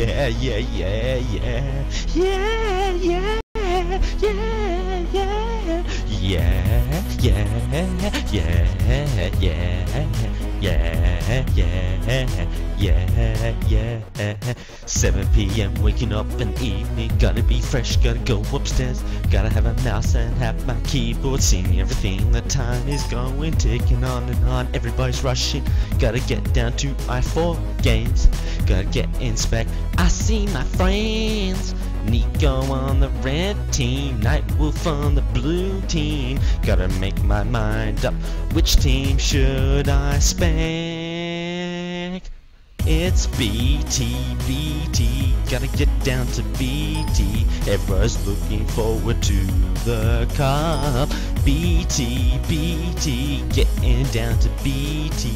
yeah, yeah, yeah, yeah, yeah, yeah, yeah, yeah, yeah, yeah. 7 p.m. waking up in the evening, gotta be fresh, gotta go upstairs, gotta have a mouse and have my keyboard, seeing everything. The time is going, ticking on and on, everybody's rushing, gotta get down to I4 games, gotta get in spec. I see my friends, Nico on the red team, Nightwolf on the blue team, gotta make my mind up, which team should I spec? It's BT, gotta get down to BT, everyone's looking forward to the cup. BT, getting down to BT,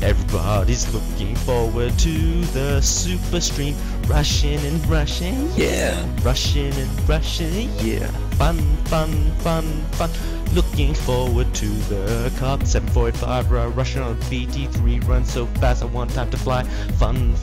everybody's looking forward to the super stream, rushing and rushing, yeah, rushing and rushing, yeah, fun, looking forward to the cup. 7:45, rushing on BT3, run so fast I want time to fly, fun,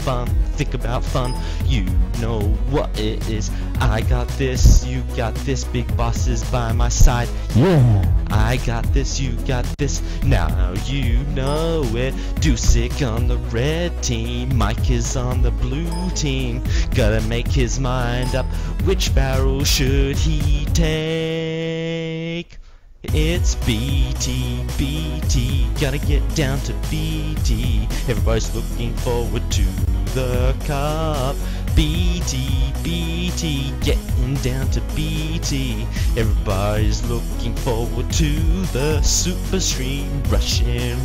think about fun, you know what it is, I got this, you got this, BiGbOsS is by my side, yeah, I got this, you got this, now you know it. Dusik on the red team, Mike is on the blue team, gotta make his mind up, which barrel should he take? It's BT, gotta get down to BT, everybody's looking forward to the cup. BT, getting down to BT, everybody's looking forward to the super stream, rushing,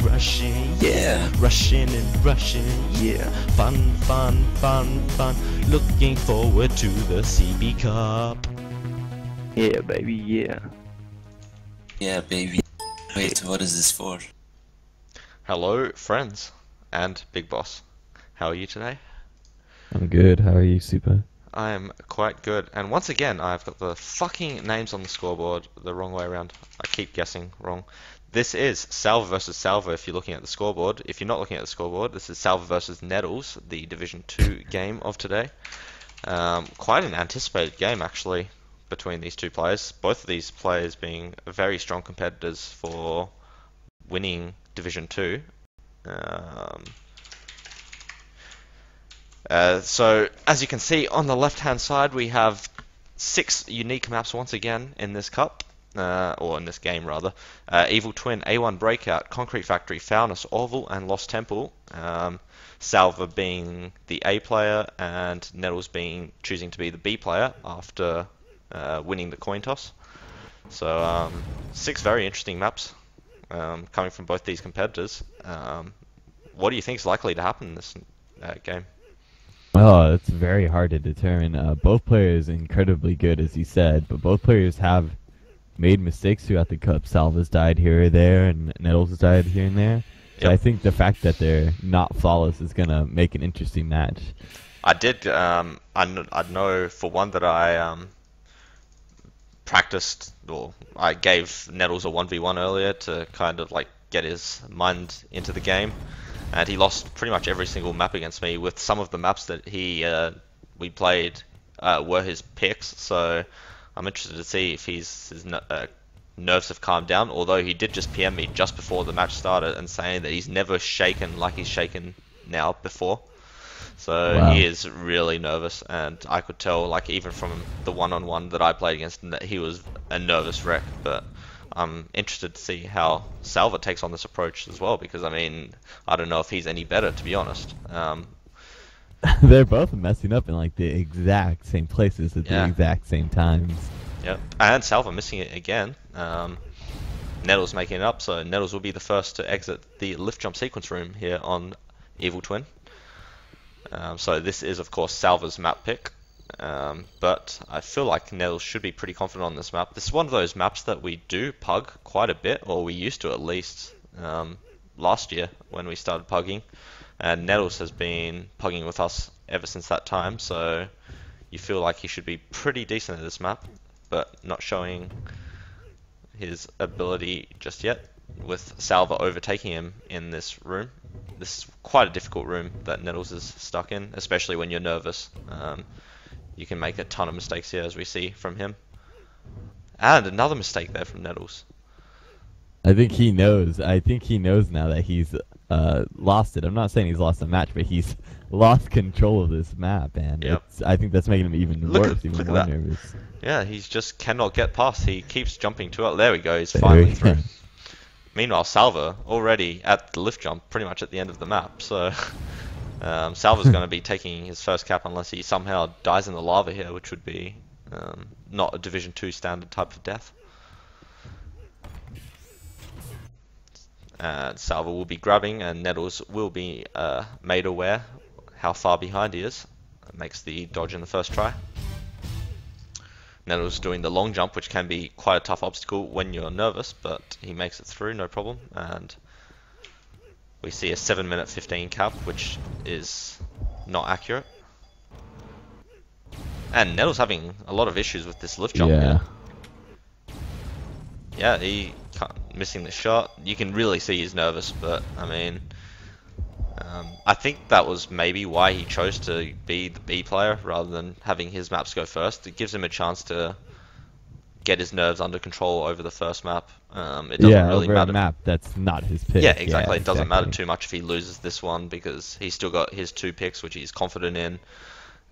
yeah, rushing and rushing, yeah, fun, looking forward to the CB Cup. Yeah, baby, yeah. Yeah, baby. Wait, what is this for? Hello, friends, and BiGbOsS. How are you today? I'm good, how are you, supA? I am quite good, and once again, I've got the fucking names on the scoreboard the wrong way around. I keep guessing wrong. This is salva versus salva if you're looking at the scoreboard. If you're not looking at the scoreboard, this is salva versus Nettles, the Division 2 game of today. Quite an anticipated game, actually, between these two players. Both of these players being very strong competitors for winning Division 2. So as you can see on the left hand side, we have 6 unique maps once again in this cup, or in this game rather. Evil Twin, A1 Breakout, Concrete Factory, Foulness, Orville and Lost Temple. Salva being the A player and Nettles choosing to be the B player after winning the coin toss. So 6 very interesting maps coming from both these competitors. What do you think is likely to happen in this game? Oh, it's very hard to determine. Both players incredibly good, as you said, but both players have made mistakes throughout the cup. Salva's died here or there, and Nettles has died here and there. So I think the fact that they're not flawless is going to make an interesting match. I know for one that I practiced, or I gave Nettles a 1v1 earlier to kind of like get his mind into the game. And he lost pretty much every single map against me, with some of the maps that we played were his picks. So I'm interested to see if his nerves have calmed down, although he did just PM me just before the match started and saying that he's never shaken like he's shaken now before. So wow. He is really nervous, and I could tell, like, even from the one-on-one that I played against him, that he was a nervous wreck. But I'm interested to see how Salva takes on this approach as well, because I mean, I don't know if he's any better, to be honest. They're both messing up in like the exact same places at the exact same times. Yep, and Salva missing it again. Nettles making it up, so Nettles will be the first to exit the lift jump sequence room here on Evil Twin. So this is of course Salva's map pick. But I feel like Nettles should be pretty confident on this map. This is one of those maps that we do pug quite a bit, or we used to at least, last year when we started pugging. And Nettles has been pugging with us ever since that time, so you feel like he should be pretty decent at this map, but not showing his ability just yet, with Salva overtaking him in this room. this is quite a difficult room that Nettles is stuck in, especially when you're nervous. You can make a ton of mistakes here, as we see from him. And another mistake there from Nettles. I think he knows. I think he knows now that he's lost it. I'm not saying he's lost the match, but he's lost control of this map, and I think that's making him even worse, even more nervous. Yeah, he just cannot get past. He keeps jumping to it. There we go. He's finally through. Meanwhile, Salva already at the lift jump, pretty much at the end of the map. So Salva's going to be taking his first cap unless he somehow dies in the lava here, which would be not a Division 2 standard type of death. And Salva will be grabbing, and Nettles will be made aware how far behind he is. Makes the dodge in the first try. Nettles doing the long jump, which can be quite a tough obstacle when you're nervous, but he makes it through, no problem. And we see a 7-minute 15 cap, which is not accurate. And Nettles having a lot of issues with this lift jump here. Yeah, he missing the shot. You can really see he's nervous, but I mean, I think that was maybe why he chose to be the B player rather than having his maps go first. It gives him a chance to get his nerves under control over the first map. It doesn't really matter. A map that's not his pick. Yeah, exactly. It doesn't matter too much if he loses this one because he's still got his 2 picks, which he's confident in.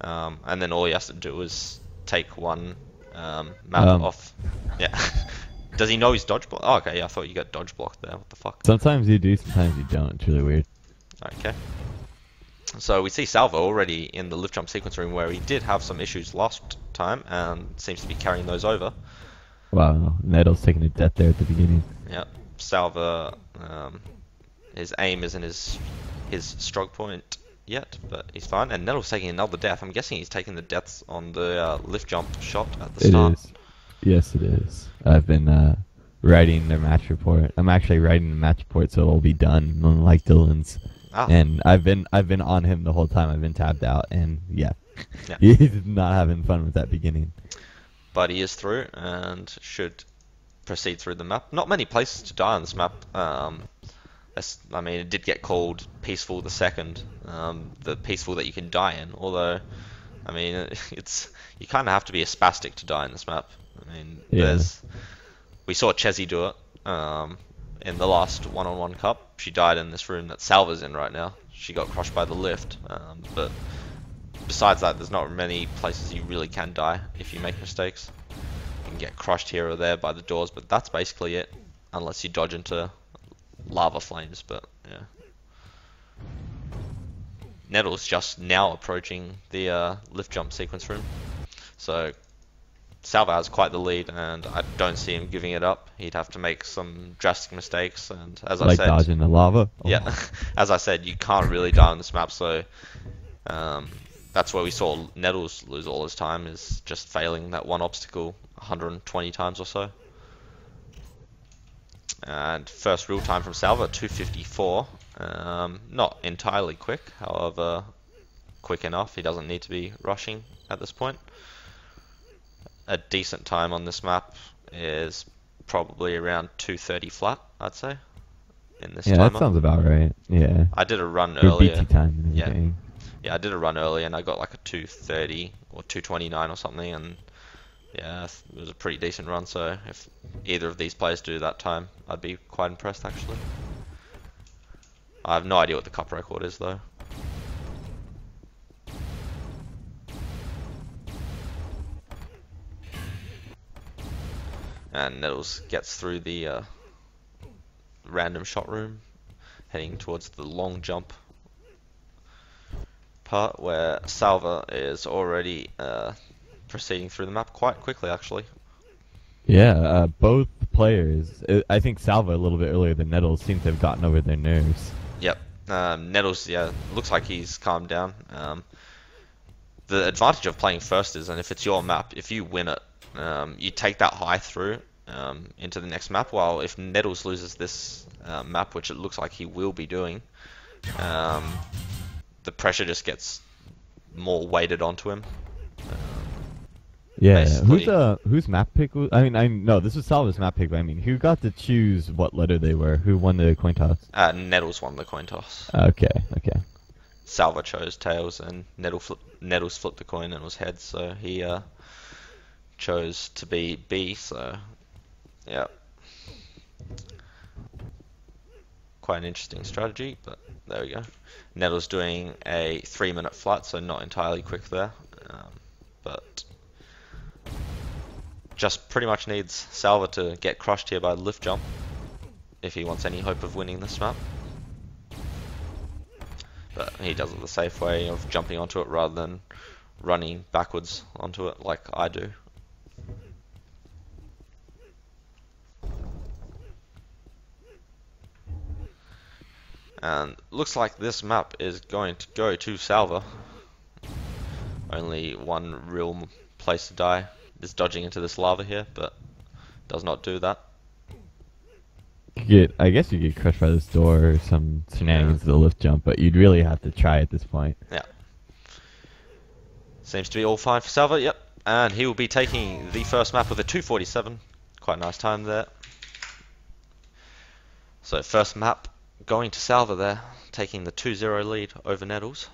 And then all he has to do is take one map off. Yeah. Does he know he's dodge blocked? Oh, okay, yeah, I thought you got dodge blocked there. What the fuck? Sometimes you do, sometimes you don't. It's really weird. Okay. So we see Salva already in the lift jump sequence room where he did have some issues last time and seems to be carrying those over. Wow, Nettles taking a death there at the beginning. Yeah, Salva, his aim isn't his strong point yet, but he's fine. And Nettles taking another death. I'm guessing he's taking the deaths on the lift jump shot at the start. It is. Yes, it is. I've been writing their match report. I'm actually writing the match report, so it'll be done, unlike Dylan's. Ah. And I've been on him the whole time. I've been tabbed out, and he's not having fun with that beginning. But he is through and should proceed through the map. Not many places to die on this map. I mean, it did get called peaceful the second, the peaceful that you can die in. Although, I mean, you kind of have to be a spastic to die in this map. I mean, we saw Chezzy do it in the last one-on-one cup. She died in this room that Salva's in right now. She got crushed by the lift, but besides that, there's not many places you really can die if you make mistakes. You can get crushed here or there by the doors, but that's basically it, unless you dodge into lava flames. But yeah, Nettles just now approaching the lift jump sequence room, so Salva has quite the lead, and I don't see him giving it up. He'd have to make some drastic mistakes, and as I said, dodging the lava. Oh. Yeah, as I said, you can't really die on this map, so that's where we saw Nettles lose all his time, is just failing that one obstacle 120 times or so. And first real time from Salva, 2:54. Not entirely quick, however, quick enough. He doesn't need to be rushing at this point. A decent time on this map is probably around 2:30 flat, I'd say, in this timer. That sounds about right. Yeah. I did a run earlier. BT time and everything. Yeah, I did a run earlier and I got like a 2:30 or 2:29 or something, and yeah, it was a pretty decent run. So if either of these players do that time, I'd be quite impressed actually. I have no idea what the cup record is though. And Nettles gets through the random shot room, heading towards the long jump part where Salva is already proceeding through the map quite quickly actually. Yeah, both players, I think Salva a little bit earlier than Nettles, seem to have gotten over their nerves. Yep, Nettles, looks like he's calmed down. The advantage of playing first is, and if it's your map, if you win it, you take that high through into the next map, while if Nettles loses this map, which it looks like he will be doing, the pressure just gets more weighted onto him. Yeah, basically. whose map pick was? I no, this was Salva's map pick, but I mean, who got to choose what letter they were? Who won the coin toss? Nettles won the coin toss. Okay, okay. Salva chose tails, and Nettles flipped the coin and it was heads, so he chose to be B. So yeah, quite an interesting strategy, but there we go. Nettles doing a 3-minute flight, so not entirely quick there, but just pretty much needs Salva to get crushed here by the lift jump if he wants any hope of winning this map. But he does it the safe way of jumping onto it rather than running backwards onto it like I do. And looks like this map is going to go to Salva. Only one real place to die is dodging into this lava here, but does not do that. I guess you get crushed by this door or some shenanigans to the lift jump, but you'd really have to try at this point. Yeah. Seems to be all fine for Salva, yep. And he will be taking the first map with a 2:47. Quite a nice time there. So first map going to Salva there, taking the 2-0 lead over Nettles.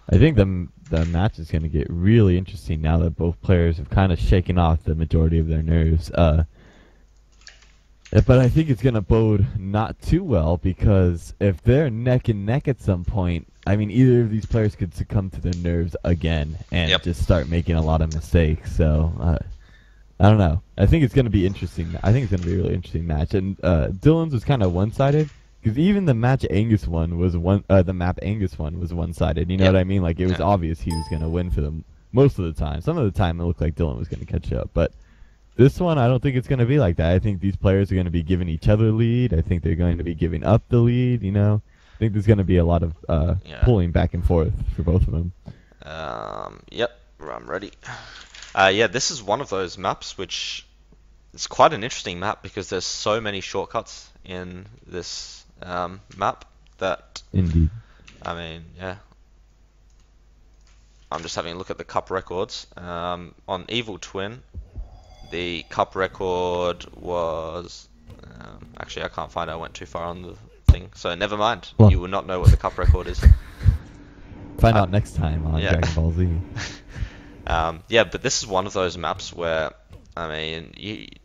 I think the match is going to get really interesting now that both players have kind of shaken off the majority of their nerves. But I think it's going to bode not too well, because if they're neck and neck at some point, I mean, either of these players could succumb to their nerves again and just start making a lot of mistakes. So I don't know. I think it's going to be interesting. I think it's going to be a really interesting match. And Dylan's was kind of one-sided, because even the match Angus won was the map Angus won was one-sided. You know what I mean? Like, it was obvious he was going to win for them most of the time. Some of the time it looked like Dylan was going to catch up, but this one, I don't think it's going to be like that. I think these players are going to be giving each other lead. I think they're going to be giving up the lead, you know. I think there's going to be a lot of pulling back and forth for both of them. Yep, I'm ready. Yeah, this is one of those maps which is quite an interesting map, because there's so many shortcuts in this map that... Indeed. I mean, yeah. I'm just having a look at the cup records. On Evil Twin, the cup record was... actually, I can't find it. I went too far on the thing. So never mind. Well, you will not know what the cup record is. Find out next time on Dragon Ball Z. Yeah, but this is one of those maps where, I mean,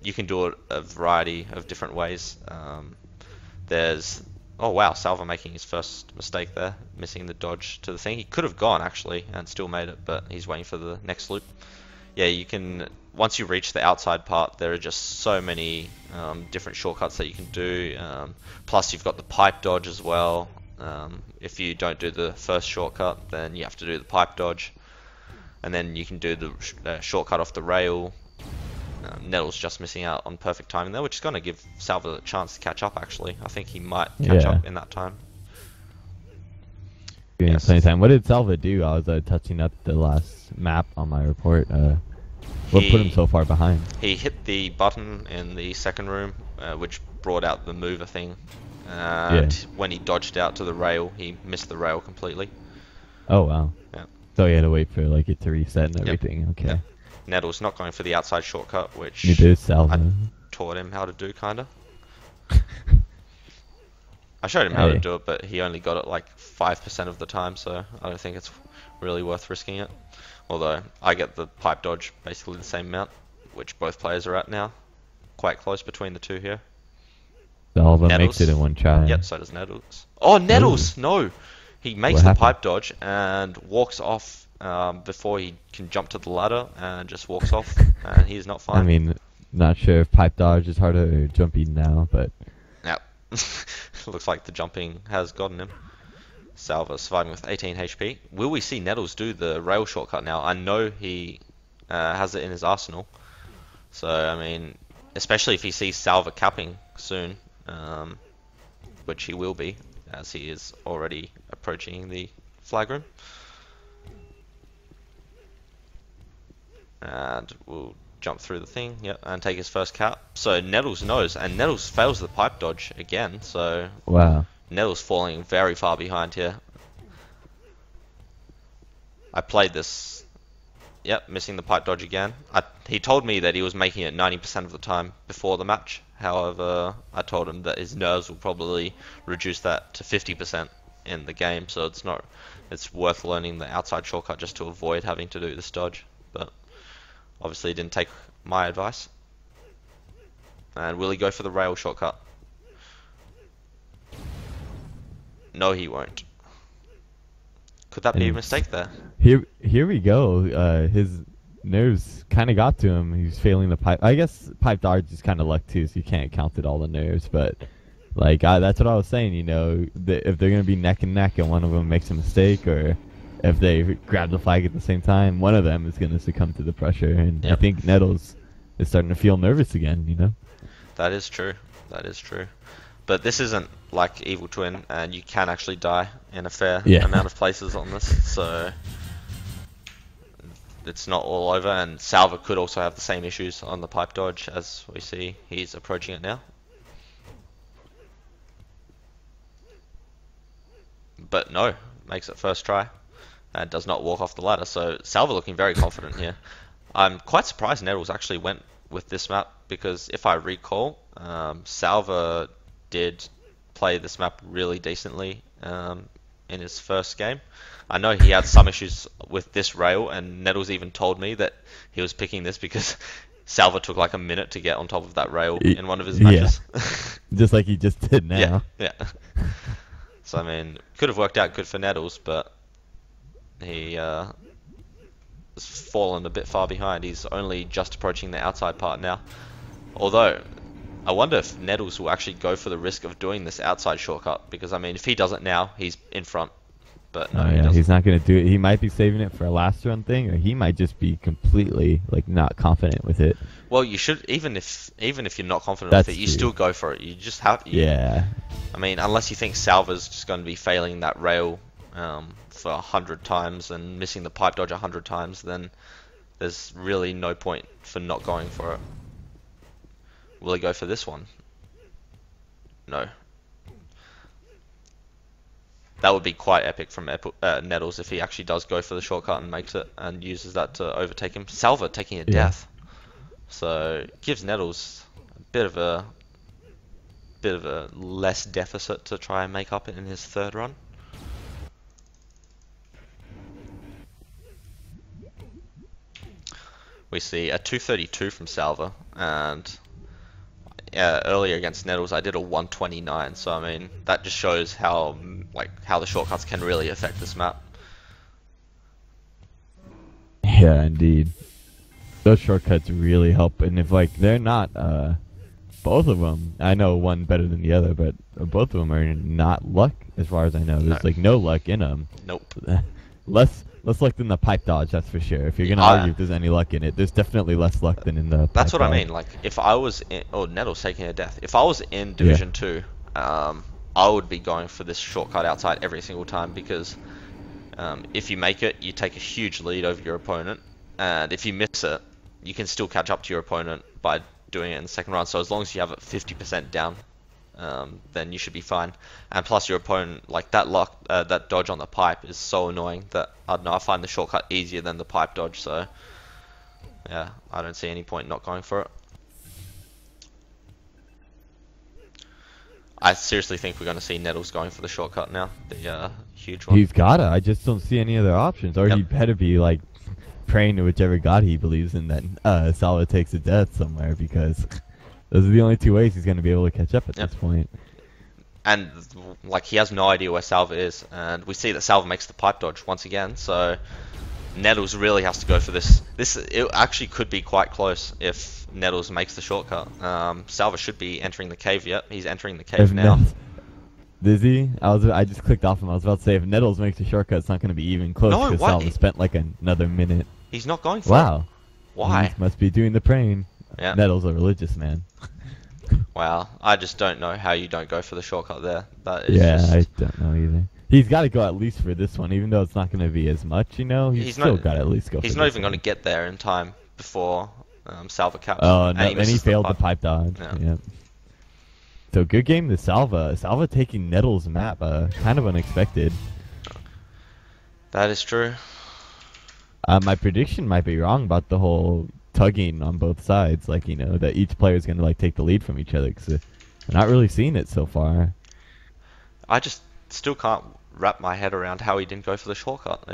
you can do it a variety of different ways. There's... Oh wow, Salva making his first mistake there, missing the dodge to the thing. He could have gone, actually, and still made it, but he's waiting for the next loop. Yeah, you can... Once you reach the outside part, there are just so many different shortcuts that you can do. Plus, you've got the pipe dodge as well. If you don't do the first shortcut, then you have to do the pipe dodge. And then you can do the shortcut off the rail. Nettles just missing out on perfect timing there, which is going to give Salva a chance to catch up, actually. I think he might catch up in that time. Yes. Plenty of time. What did Salva do? I was touching up the last map on my report. What put him so far behind? He hit the button in the second room, which brought out the mover thing. And when he dodged out to the rail, he missed the rail completely. Oh, wow. Yeah. So he had to wait for it to reset and everything. Okay. Yep. Nettles not going for the outside shortcut, which Salva. I taught him how to do, kinda. I showed him how to do it, but he only got it like 5% of the time, so I don't think it's really worth risking it. Although, I get the pipe dodge basically the same amount, which both players are at now. Quite close between the two here. Salva makes it in one try. Yep, so does Nettles. Oh, Nettles! Ooh. No! He makes the pipe dodge and walks off before he can jump to the ladder, and just walks off, and he's not fine. I mean, not sure if pipe dodge is harder or jumping now, but... Yep. Looks like the jumping has gotten him. Salva surviving with 18 HP. Will we see Nettles do the rail shortcut now? I know he has it in his arsenal. So, I mean, especially if he sees Salva capping soon, which he will be, as he is already approaching the flag room. And we'll jump through the thing, and take his first cap. So Nettles knows, and Nettles fails the pipe dodge again, so... Wow. Nettles falling very far behind here. I played this Yep, missing the pipe dodge again. He told me that he was making it 90% of the time before the match. However, I told him that his nerves will probably reduce that to 50% in the game, so it's worth learning the outside shortcut just to avoid having to do this dodge. But obviously he didn't take my advice. And will he go for the rail shortcut? No, he won't. Could that be a mistake there? Here we go. His nerves kind of got to him. He was failing the pipe. I guess pipe dodge is kind of luck too, so you can't count it all the nerves. But like that's what I was saying. You know, if they're gonna be neck and neck and one of them makes a mistake, or if they grab the flag at the same time, one of them is gonna succumb to the pressure. And I think Nettles is starting to feel nervous again. You know. That is true. That is true. But this isn't like Evil Twin, and you can actually die in a fair amount of places on this, so it's not all over. And Salva could also have the same issues on the pipe dodge, as we see he's approaching it now. But no, makes it first try and does not walk off the ladder. So Salva looking very confident here. I'm quite surprised Nettles actually went with this map, because if I recall, Salva did play this map really decently in his first game. I know he had some issues with this rail, and Nettles even told me that he was picking this because Salva took like a minute to get on top of that rail in one of his matches. Just like he just did now. Yeah. So I mean, could have worked out good for Nettles, but he has fallen a bit far behind. He's only just approaching the outside part now. Although, I wonder if Nettles will actually go for the risk of doing this outside shortcut, because I mean, if he does it now, he's in front. But no, he's not going to do it. He might be saving it for a last run thing, or he might just be completely like not confident with it. Well, you should, even if you're not confident with it, you still go for it. You just have. I mean, unless you think Salva's just going to be failing that rail for 100 times and missing the pipe dodge 100 times, then there's really no point for not going for it. Will he go for this one? No. That would be quite epic from Nettles if he actually does go for the shortcut and makes it and uses that to overtake him. Salva taking a death, so gives Nettles a bit of a less deficit to try and make up in his third run. We see a 232 from Salva, and earlier against Nettles I did a 129, so I mean that just shows how the shortcuts can really affect this map. Yeah, indeed. Those shortcuts really help, and if they're not both of them, I know one better than the other, but both of them are not luck as far as I know. There's no luck in them. Nope. Less luck than the pipe dodge, that's for sure. If you're gonna argue if there's any luck in it, there's definitely less luck than in the pipe That's what dodge. I mean. Like, if I was in, Nettles taking a death. If I was in Division 2, I would be going for this shortcut outside every single time, because if you make it, you take a huge lead over your opponent, and if you miss it, you can still catch up to your opponent by doing it in the second round. So as long as you have it 50% down, then you should be fine. And plus your opponent, like that dodge on the pipe is so annoying that I don't know, I find the shortcut easier than the pipe dodge. So yeah, I don't see any point not going for it. I seriously think we're going to see Nettles going for the shortcut now, the huge one. He's gotta. I just don't see any other options. Or he better be like praying to whichever god he believes in that Salva takes a death somewhere, because those are the only two ways he's going to be able to catch up at this point. And like, he has no idea where Salva is, and we see that Salva makes the pipe dodge once again, so Nettles really has to go for this. It actually could be quite close if Nettles makes the shortcut. Salva should be entering the cave. Yep, he's entering the cave now. Is he? I just clicked off him. I was about to say, if Nettles makes a shortcut, it's not going to be even close, because Salva spent like another minute. He's not going for it. Why? He must be doing the praying. Yeah. Nettles a religious man. Wow, I just don't know how you don't go for the shortcut there. That is I don't know either. He's got to go at least for this one, even though it's not going to be as much, you know? He's still got to at least go for this. He's not even going to get there in time before Salva catches. Oh, no, and he failed the pipe dodge. Yeah. So good game to Salva. Salva taking Nettles' map, kind of unexpected. That is true. My prediction might be wrong about the whole tugging on both sides. Like, you know, that each player is going to like take the lead from each other. Because we're not really seeing it so far. I just still can't wrap my head around how he didn't go for the shortcut.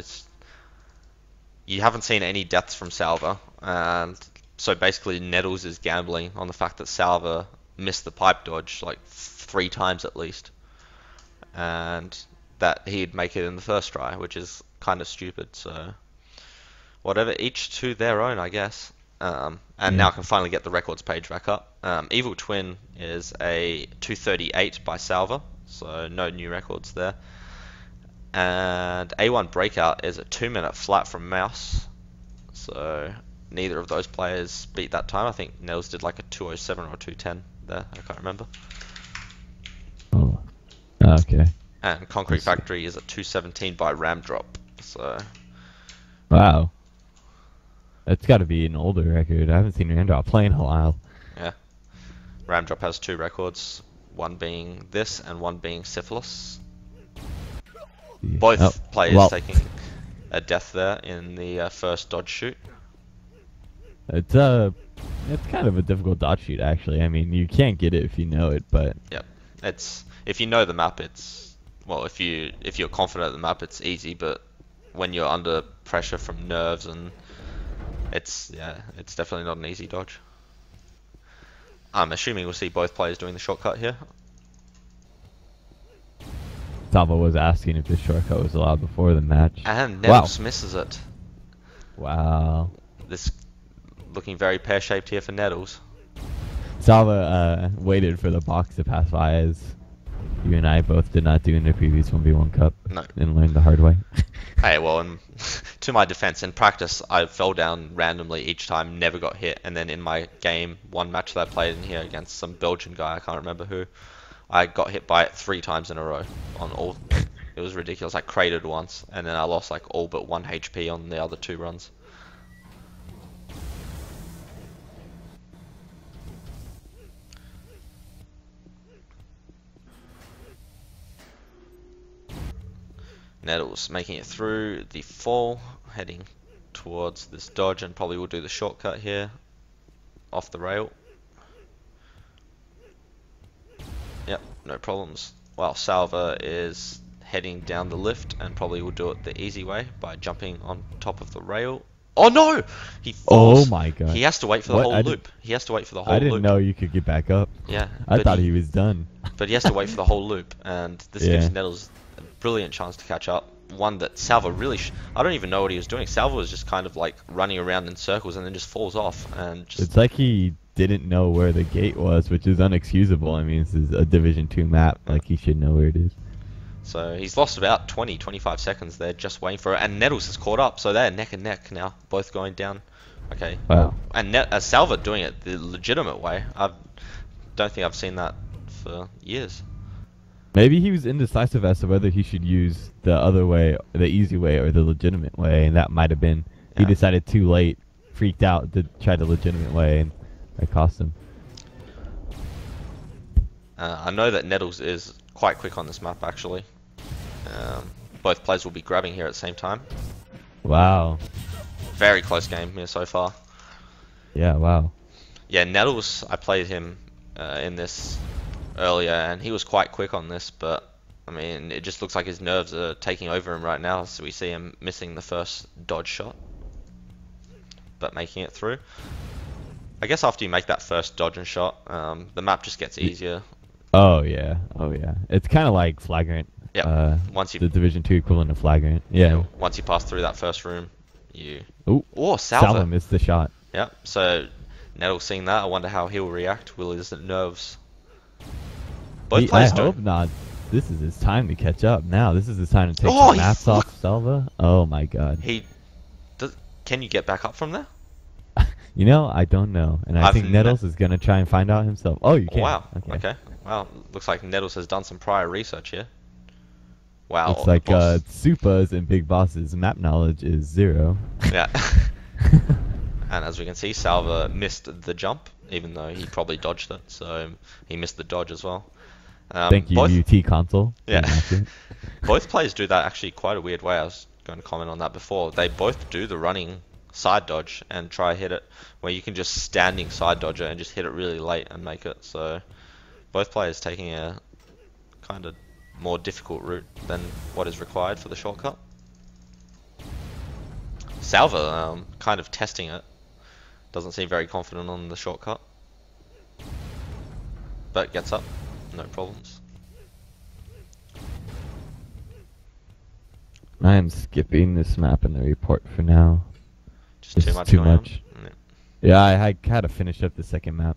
You haven't seen any deaths from Salva, and so basically Nettles is gambling on the fact that Salva missed the pipe dodge like 3 times at least, and that he'd make it in the first try, which is kind of stupid. So whatever, each to their own, I guess. And now I can finally get the records page back up. Evil Twin is a 238 by Salva, so no new records there. And A1 Breakout is a 2-minute flat from Mouse, so neither of those players beat that time. I think Nettles did like a 207 or a 210 there, I can't remember. Oh, okay. And Concrete Factory is a 217 by Ram Drop, so... Wow. That's got to be an older record. I haven't seen Ram Drop play in a while. Yeah. Ram Drop has 2 records, one being this and one being Syphilis. Both players taking a death there in the first dodge shoot. It's kind of a difficult dodge shoot, actually. I mean, you can't get it if you know it, but... Yep. If you know the map, it's... Well, if you're confident of the map, it's easy, but when you're under pressure from nerves, and it's definitely not an easy dodge. I'm assuming we'll see both players doing the shortcut here. Salva was asking if this shortcut was allowed before the match. And Nettles misses it. Wow. This looking very pear-shaped here for Nettles. Salva waited for the box to pass by, as you and I both did not do in the previous 1v1 Cup. No. And learned the hard way. Hey, well, to my defense, in practice, I fell down randomly each time, never got hit, and then in my game, one match that I played in here against some Belgian guy, I can't remember who, I got hit by it 3 times in a row on all. It was ridiculous. I cratered once, and then I lost like all but 1 HP on the other 2 runs. Nettles making it through the fall, heading towards this dodge, and probably will do the shortcut here off the rail. Yep, no problems. While Salva is heading down the lift and probably will do it the easy way by jumping on top of the rail. Oh no! He falls. Oh my god. He has to wait for the whole loop. He has to wait for the whole loop. I didn't know you could get back up. Yeah. I thought he was done. But he has to wait for the whole loop, and this gives Nettles a brilliant chance to catch up. One that Salva really... I don't even know what he was doing. Salva was just kind of like running around in circles and then just falls off. And just... It's like he didn't know where the gate was, which is unexcusable. I mean, this is a Division 2 map. Like, he should know where it is. So he's lost about 20-25 seconds there just waiting for it. And Nettles has caught up, so they're neck and neck now, both going down. Okay. Wow. And Salva doing it the legitimate way. I don't think I've seen that for years. Maybe he was indecisive as to whether he should use the other way, the easy way, or the legitimate way, and that might have been... He decided too late, freaked out to try the legitimate way, and it cost him. I know that Nettles is quite quick on this map, actually. Both players will be grabbing here at the same time. Wow. Very close game here so far. Yeah, wow. Yeah, Nettles, I played him in this earlier, and he was quite quick on this, but I mean, it just looks like his nerves are taking over him right now, so we see him missing the first dodge shot, but making it through. I guess after you make that first dodge and shot, the map just gets easier. Oh yeah, oh yeah. It's kind of like Flagrant. Yeah. Once you the Division 2 equivalent of Flagrant. Yeah. Once you pass through that first room, you. Ooh. Oh, Salva missed the shot. Yeah. So Nettles seeing that, I wonder how he'll react. Will his nerves? Both players I hope not. This is his time to catch up. Now this is his time to take the maps off Salva. Oh my god. Can you get back up from there? You know, I don't know, and I think Nettles is gonna try and find out himself. Oh, you can. Wow. Okay. Wow. Looks like Nettles has done some prior research here. Wow. It's like supA's and BiGbOsS' map knowledge is 0. Yeah. And as we can see, Salva missed the jump, even though he probably dodged it, so he missed the dodge as well. Thank you, UT console. Yeah. Both players do that actually quite a weird way. I was going to comment on that before. They both do the running side dodge and try hit it, where you can just standing side dodge it and just hit it really late and make it. So both players taking a kind of more difficult route than what is required for the shortcut. Salva kind of testing it. Doesn't seem very confident on the shortcut, but gets up, no problems. I am skipping this map in the report for now. Just too much. Yeah, I had to finish up the second map.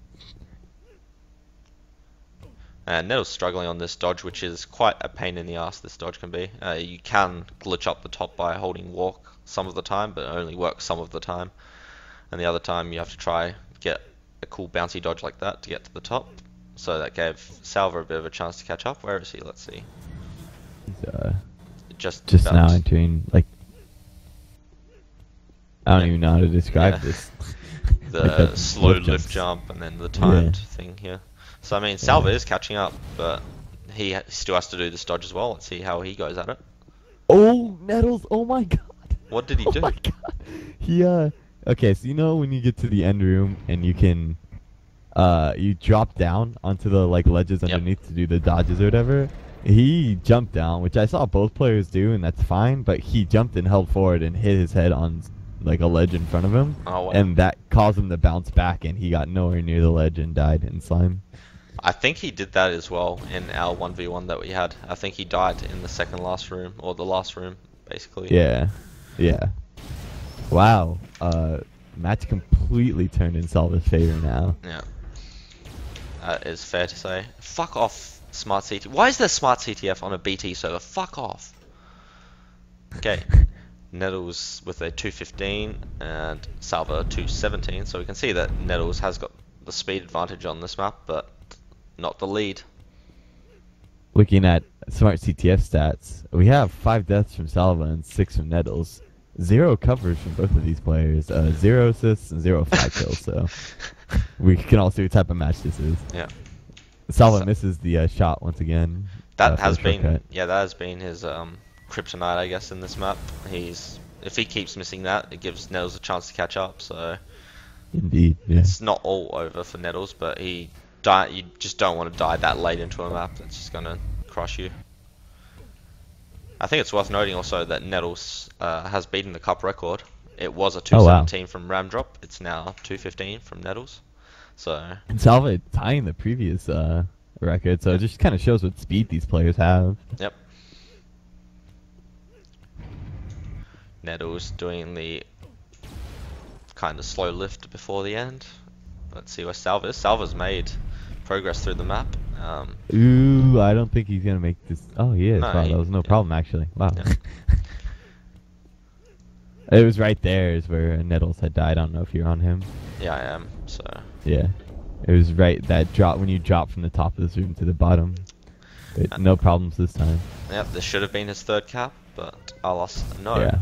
And Nettles struggling on this dodge, which is quite a pain in the ass. This dodge can be. You can glitch up the top by holding walk some of the time, but it only works some of the time. And the other time you have to try get a cool bouncy dodge like that to get to the top. So that gave Salva a bit of a chance to catch up. Where is he? Let's see. He's just now entering, like, I don't even know how to describe this. The like slow lift jump and then the timed thing here. So I mean, Salva is catching up, but he still has to do this dodge as well. Let's see how he goes at it. Oh, Nettles! Oh my god! What did he do? Oh my god! He okay, so you know when you get to the end room and you can you drop down onto the like ledges underneath to do the dodges or whatever. He jumped down, which I saw both players do, and that's fine. But he jumped and held forward and hit his head on like a ledge in front of him, and that caused him to bounce back, and he got nowhere near the ledge and died in slime. I think he did that as well in our 1v1 that we had. I think he died in the second last room, or the last room, basically. Yeah, yeah. Wow. Match completely turned in Salva's favor now. Yeah. That is fair to say. Fuck off, Smart CT. Why is there Smart CTF on a BT server? Fuck off. Okay. Nettles with a 215 and Salva 217. So we can see that Nettles has got the speed advantage on this map, but not the lead. Looking at Smart CTF stats, we have 5 deaths from Salva and 6 from Nettles. 0 covers from both of these players. 0 assists and 0 5 kills. So we can all see what type of match this is. Yeah. Salva misses the shot once again. That has been that has been his kryptonite, I guess, in this map. If he keeps missing that, it gives Nettles a chance to catch up. So indeed, yeah. It's not all over for Nettles, but you just don't want to die that late into a map. That's just gonna crush you. I think it's worth noting also that Nettles has beaten the cup record. It was a 217 from Ramdrop. It's now 215 from Nettles. So and Salva tying the previous record, so it just kind of shows what speed these players have. Yep. Nettles doing the kind of slow lift before the end. Let's see where Salva is. Salva's made progress through the map. Ooh, I don't think he's gonna make this. Oh, he is. No, Wow, that was no problem actually. Wow. Yeah. It was right there is where Nettles had died. I don't know if you're on him. Yeah, I am. So yeah, it was right that drop when you drop from the top of this room to the bottom. No problems this time. Yep, this should have been his third cap, but Alas no. Yeah.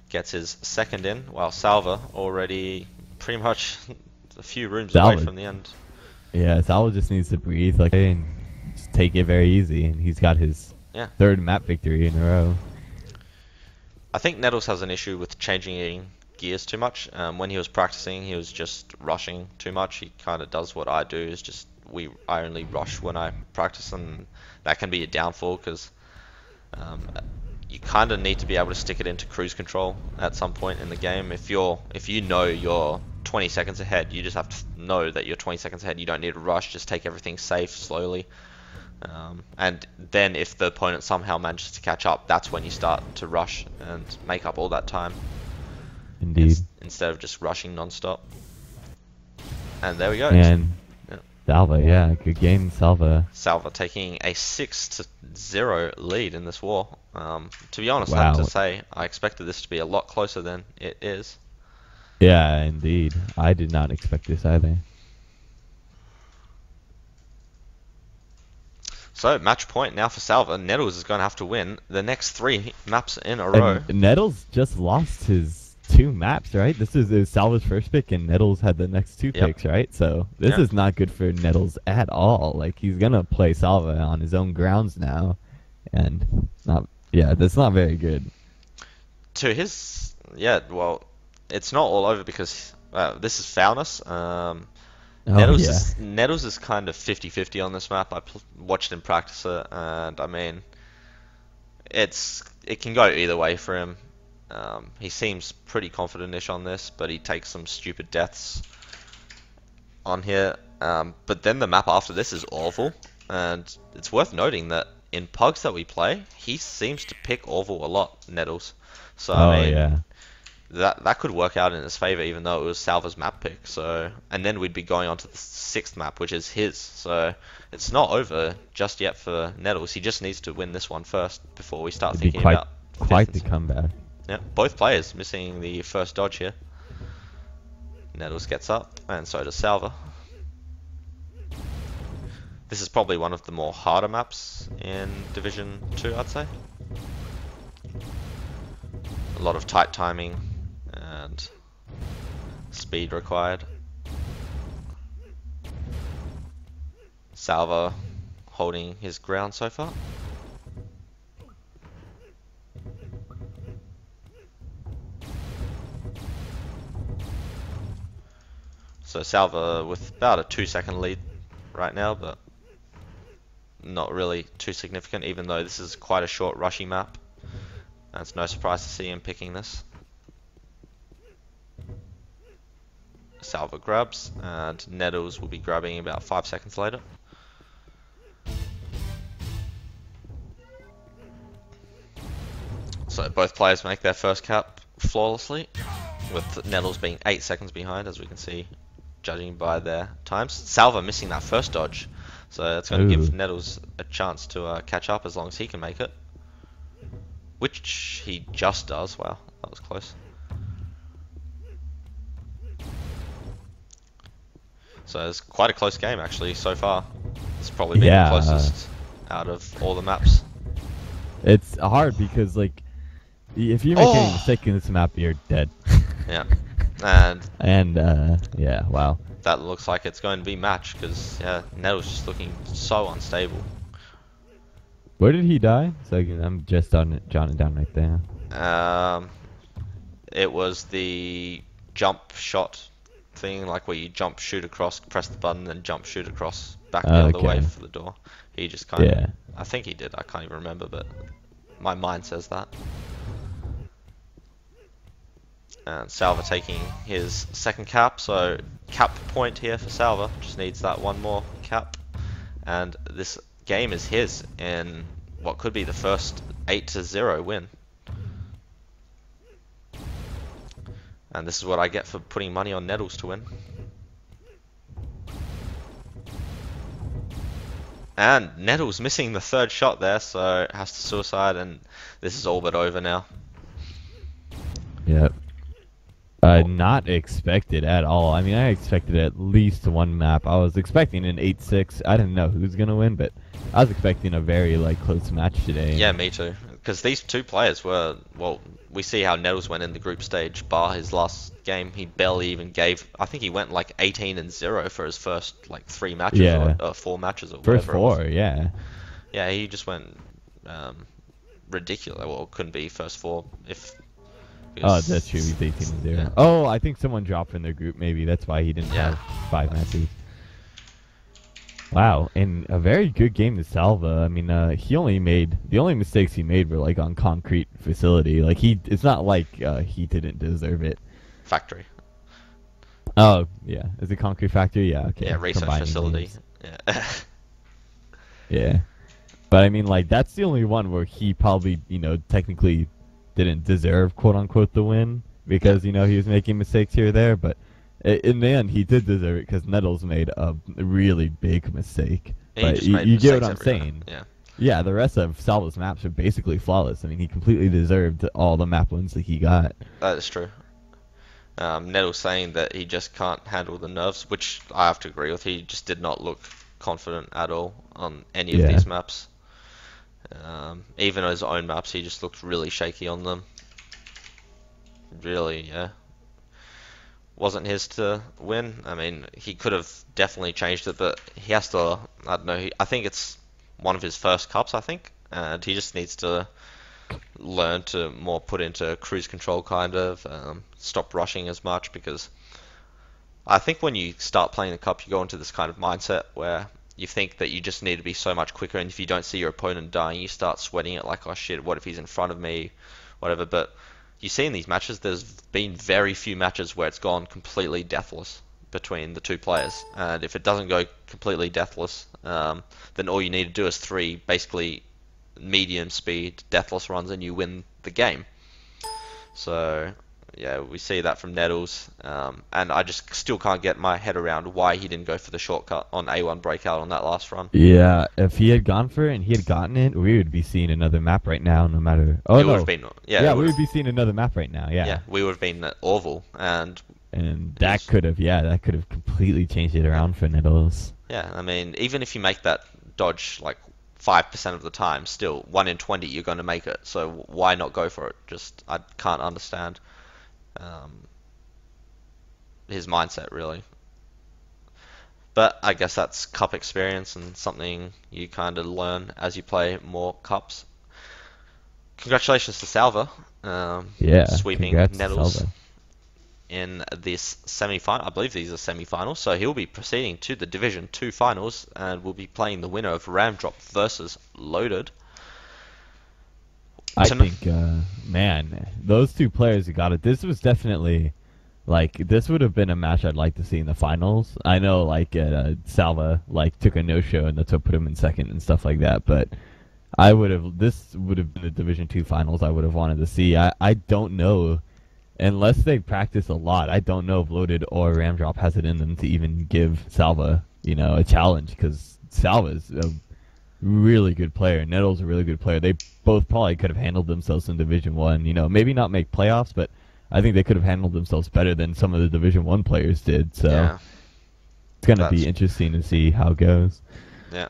Gets his second in, while Salva already pretty much a few rooms away from the end. Yeah, Salva just needs to breathe and just take it very easy, and he's got his third map victory in a row. I think Nettles has an issue with changing gears too much. When he was practicing, he was just rushing too much. He kind of does what I do, is just I only rush when I practice, and that can be a downfall because you kind of need to be able to stick it into cruise control at some point in the game. If you know you're 20 seconds ahead, you just have to know that you're 20 seconds ahead. You don't need to rush. Just take everything safe, slowly. And then if the opponent somehow manages to catch up, that's when you start to rush and make up all that time. Indeed. Instead of just rushing non-stop. And there we go. And Salva, yeah, good game, Salva. Salva taking a 6-0 lead in this war. To be honest, I have to say, I expected this to be a lot closer than it is. Yeah, indeed. I did not expect this either. So, match point now for Salva. Nettles is going to have to win the next 3 maps in a row. And Nettles just lost his 2 maps, right? This is Salva's first pick, and Nettles had the next 2 picks, right? So, this is not good for Nettles at all. Like, he's going to play Salva on his own grounds now. And, that's not very good. To his, yeah, well, it's not all over because this is Foulness. Oh yeah. Nettles is kind of 50-50 on this map. I watched him practice it, and I mean, it can go either way for him. He seems pretty confident-ish on this, but he takes some stupid deaths on here. But then the map after this is awful, and it's worth noting that in pugs that we play, he seems to pick awful a lot, Nettles. So I mean, yeah. that could work out in his favor, even though it was Salva's map pick. So, and then we'd be going on to the 6th map, which is his. So it's not over just yet for Nettles. He just needs to win this one first before we start thinking about quite the comeback. Yeah, both players missing the first dodge here. Nettles gets up, and so does Salva. This is probably one of the more harder maps in Division 2, I'd say. A lot of tight timing and speed required. Salva holding his ground so far. So Salva with about a 2-second lead right now, but not really too significant, even though this is quite a short rushy map. And it's no surprise to see him picking this. Salva grabs, and Nettles will be grabbing about 5 seconds later. So both players make their first cap flawlessly, with Nettles being 8 seconds behind, as we can see, judging by their times. Salva missing that first dodge, so that's going to give Nettles a chance to catch up as long as he can make it. Which he just does. Wow, that was close. So it's quite a close game actually so far. It's probably been the closest out of all the maps. It's hard because like, if you make any mistake in this map, you're dead. Yeah, and yeah, wow. That looks like it's going to be match because yeah, Nettles just looking so unstable. Where did he die? So I'm just jotting it down right there. It was the jump shot thing, like where you jump, shoot across, press the button, then jump, shoot across, back the other way for the door. He just kind of, I think he did, I can't even remember, but my mind says that. And Salva taking his second cap, so cap point here for Salva, just needs that one more cap. And this game is his in what could be the first 8-0 win. And this is what I get for putting money on Nettles to win. And Nettles missing the third shot there, so has to suicide, and this is all but over now. Yep. Not expected at all. I mean, I expected at least one map. I was expecting an 8-6. I didn't know who's gonna win, but I was expecting a very close match today. Yeah, me too. Because these two players were, well, we see how Nettles went in the group stage. Bar his last game, he barely even gave. I think he went 18-0 for his first 3 matches or 4 matches or whatever. First 4, yeah. Yeah, he just went ridiculous. Well, it couldn't be first 4 if. Oh, that's true. He's 18-0. Yeah. Oh, I think someone dropped in their group. Maybe that's why he didn't have 5 matches. Wow, and a very good game to Salva. I mean, he only made the only mistakes he made were on concrete facility. It's not like he didn't deserve it. Factory. Oh yeah, is it concrete factory? Yeah, okay. Yeah, research facility. Yeah. Yeah, but I mean, that's the only one where he probably, technically didn't deserve quote unquote the win because he was making mistakes here or there, but. In the end, he did deserve it because Nettles made a really big mistake. But you get what I'm saying. Yeah. Yeah, the rest of Salva's maps are basically flawless. I mean, he completely deserved all the map wins that he got. That is true. Nettles saying that he just can't handle the nerves, which I have to agree with. He just did not look confident at all on any of these maps. Even on his own maps, he just looked really shaky on them. Really, yeah. Wasn't his to win. I mean, he could have definitely changed it, but he has to, I don't know, I think it's one of his first cups, I think, and he just needs to learn to more put into cruise control, kind of stop rushing as much, because I think when you start playing the cup, you go into this kind of mindset where you think that you just need to be so much quicker, and if you don't see your opponent dying, you start sweating it like, oh shit, what if he's in front of me, whatever. But you see in these matches, there's been very few matches where it's gone completely deathless between the two players, and if it doesn't go completely deathless, then all you need to do is 3 basically medium speed deathless runs and you win the game. So yeah, we see that from Nettles, and I just still can't get my head around why he didn't go for the shortcut on A1 breakout on that last run. Yeah, if he had gone for it and he had gotten it, we would be seeing another map right now, no matter... Oh, it no. Would have been, we would be seeing another map right now, yeah. Yeah, we would have been at Orville, and that could have completely changed it around for Nettles. Yeah, I mean, even if you make that dodge like 5% of the time, still 1 in 20 you're going to make it. So why not go for it? Just I can't understand his mindset, really. But I guess that's cup experience and something you kind of learn as you play more cups. Congratulations to Salva, sweeping Nettles in this semi-final. I believe these are semi-finals, so he'll be proceeding to the Division 2 finals and will be playing the winner of Ramdrop versus Loaded. I think, man, those two players who got it, this was definitely, like, this would have been a match I'd like to see in the finals. I know, like, Salva, like, took a no-show and that's what put him in second and stuff like that, but this would have been the Division 2 finals I would have wanted to see. I don't know, unless they practice a lot, I don't know if Loaded or Ramdrop has it in them to even give Salva, a challenge, because Salva's a really good player. Nettles a really good player. They both probably could have handled themselves in Division 1, maybe not make playoffs, but I think they could have handled themselves better than some of the Division 1 players did, so yeah. It's going to be interesting to see how it goes. Yeah.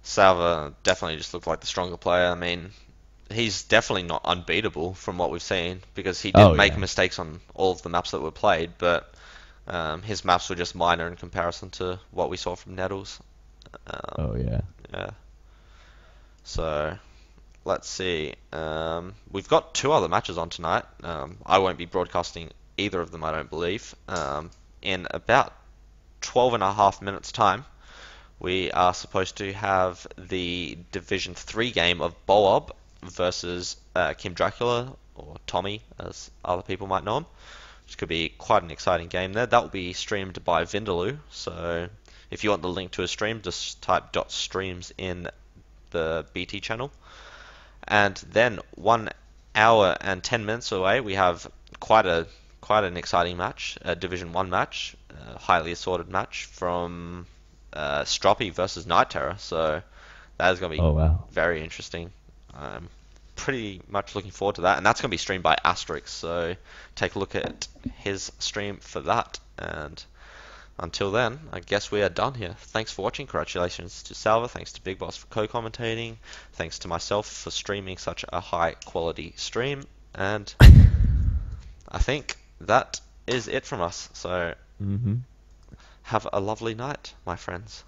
Salva definitely just looked like the stronger player. I mean, he's definitely not unbeatable from what we've seen, because he did make mistakes on all of the maps that were played, but his maps were just minor in comparison to what we saw from Nettles. Yeah. So, let's see. We've got 2 other matches on tonight. I won't be broadcasting either of them, I don't believe. In about 12.5 minutes time, we are supposed to have the Division 3 game of Boab versus Kim Dracula, or Tommy, as other people might know him, which could be quite an exciting game there. That will be streamed by Vindaloo, so if you want the link to his stream, just type .streams in the BT channel. And then 1 hour and 10 minutes away, we have quite an exciting match, a Division 1 match, a highly assorted match from Stroppy versus Night Terror. So that is going to be very interesting. I'm pretty much looking forward to that, and that's going to be streamed by Asterix. So take a look at his stream for that. And until then, I guess we are done here. Thanks for watching. Congratulations to Salva. Thanks to BiGbOsS for co-commentating. Thanks to myself for streaming such a high-quality stream. And I think that is it from us. So have a lovely night, my friends.